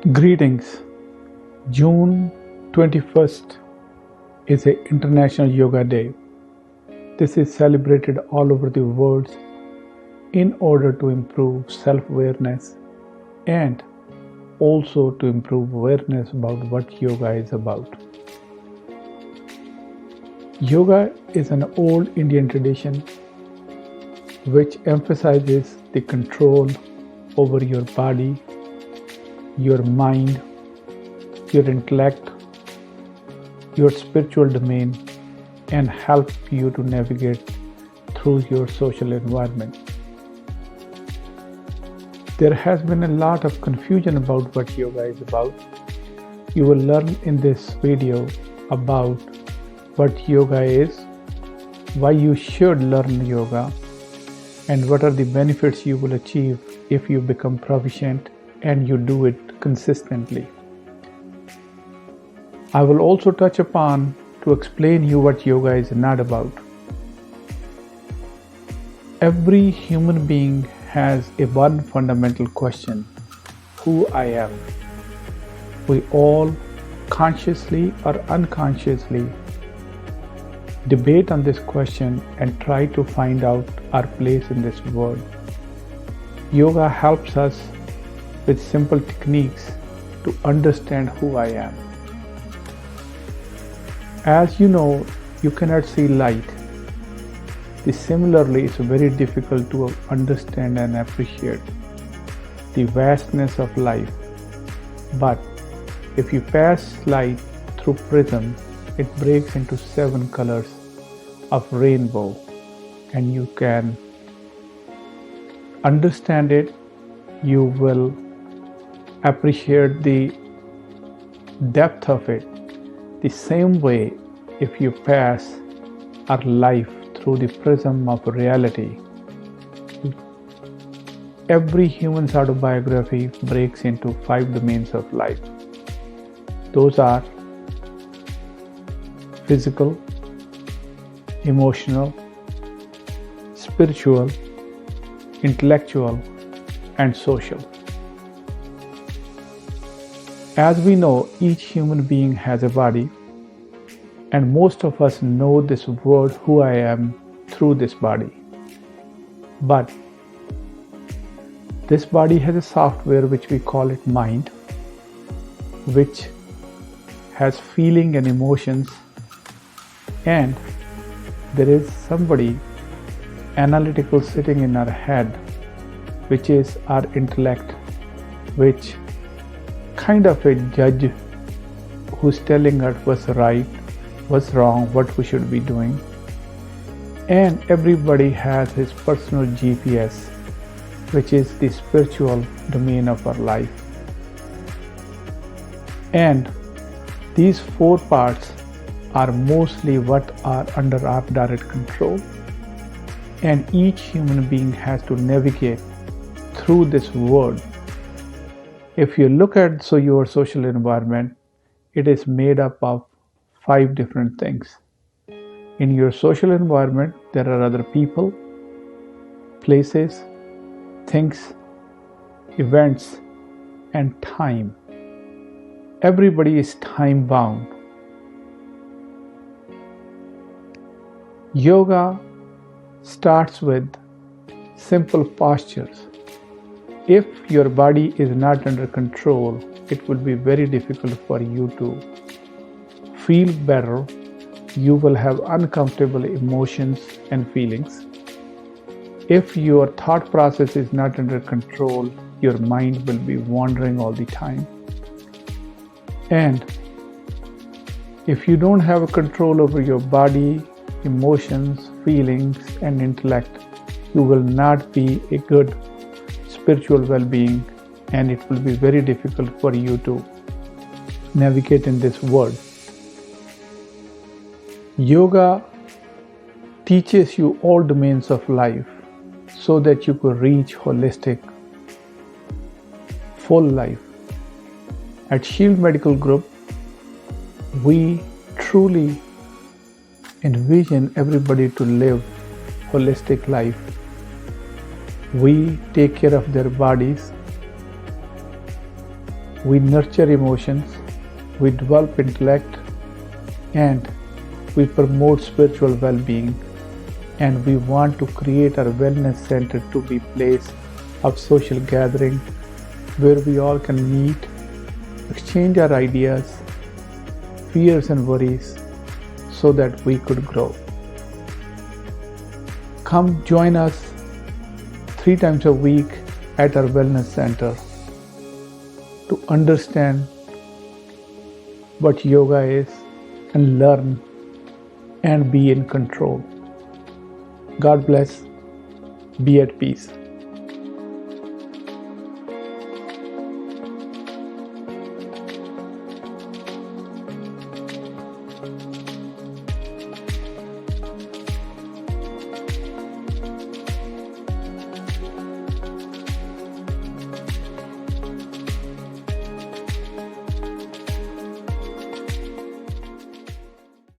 Greetings. June 21st is a International Yoga Day. This is celebrated all over the world in order to improve self-awareness and also to improve awareness about what yoga is about. Yoga is an old Indian tradition which emphasizes the control over your body, your mind, your intellect, your spiritual domain, and help you to navigate through your social environment. There has been a lot of confusion about what yoga is about. You will learn in this video about what yoga is, why you should learn yoga, and what are the benefits you will achieve if you become proficient and you do it consistently. I will also touch upon to explain you what yoga is not about. Every human being has a one fundamental question: who I am. We all consciously or unconsciously debate on this question and try to find out our place in this world. Yoga helps us with simple techniques to understand who I am. As you know, you cannot see light. Similarly, it's very difficult to understand and appreciate the vastness of life. But if you pass light through prism, it breaks into 7 colors of rainbow, and you can understand it. You will appreciate the depth of it. The same way, if you pass our life through the prism of reality, every human's autobiography breaks into 5 domains of life. Those are physical, emotional, spiritual, intellectual, and social. As we know, each human being has a body, and most of us know this word who I am through this body. But this body has a software which we call it mind, which has feeling and emotions, and there is somebody analytical sitting in our head, which is our intellect, which kind of a judge who's telling us what's right, what's wrong, what we should be doing. And everybody has his personal GPS, which is the spiritual domain of our life. And these 4 parts are mostly what are under our direct control, and each human being has to navigate through this world. If you look at your social environment, it is made up of 5 different things. In your social environment, there are other people, places, things, events, and time. Everybody is time bound. Yoga starts with simple postures. If your body is not under control, it will be very difficult for you to feel better. You will have uncomfortable emotions and feelings. If your thought process is not under control, your mind will be wandering all the time. And if you don't have control over your body, emotions, feelings, and intellect, you will not be a good spiritual well-being, and it will be very difficult for you to navigate in this world. Yoga teaches you all domains of life so that you could reach holistic, full life. At Shield Medical Group, we truly envision everybody to live holistic life. We take care of their bodies, We nurture emotions, we develop intellect, and we promote spiritual well-being. And we want to create our wellness center to be a place of social gathering where we all can meet, exchange our ideas, fears and worries so that we could grow. Come join us 3 times a week at our wellness center to understand what yoga is and learn and be in control. God bless. Be at peace.